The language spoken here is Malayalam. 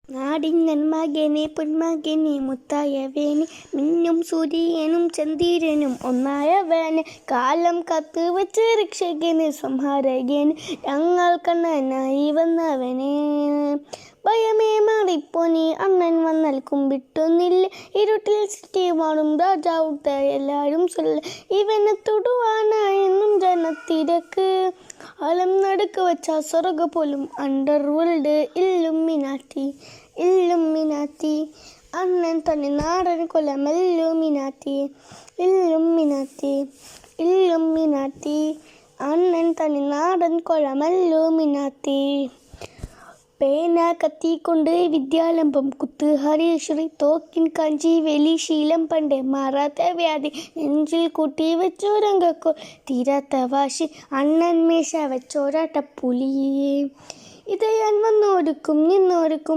നാടിന്നൻ മകനെ പൊന്മകനെ മുത്തായവേനെ മിന്നും സൂര്യനും ചന്ദ്രനും ഒന്നായവനെ കാലം കാത്തു വച്ച് രക്ഷകന് സംഹാരകന് ഞങ്ങൾ കണ്ണനായി വന്നവനെ ഭയമേ മാറിപ്പോനി അണ്ണൻ വന്നാൽ കുമ്പിട്ടൊന്നില്ല ഇരുട്ടിൽ സിറ്റി വാടും രാജാവുട്ട എല്ലാവരും ചൊല്ല ഇവനെ തൊടുവാനായെന്നും ജനത്തിരക്ക് ആലം നടുക്ക് വച്ച സ്വർഗ പോലും അണ്ടർ വേൾഡ് ഇല്ലുമിനാറ്റി അണ്ണൻ തന്നെ നാടൻ കൊല്ലം ഇല്ലുമിനാറ്റി അണ്ണൻ തന്നെ നാടൻ കൊല്ലം പേന കത്തിക്കൊണ്ട് വിദ്യാലംബം കുത്ത് ഹരീശ്വരി തോക്കിൻ കാഞ്ചി വലി ശീലം പണ്ട് മാറാത്ത വ്യാധി നെഞ്ചിൽ കൂട്ടി വെച്ചോരങ്കക്കോ തീരാത്ത വാശി അണ്ണൻ മേശ വെച്ചോരാട്ടപ്പുലിയെ ഇത് ഞാൻ വന്നോടുക്കും നിന്നോടുക്കും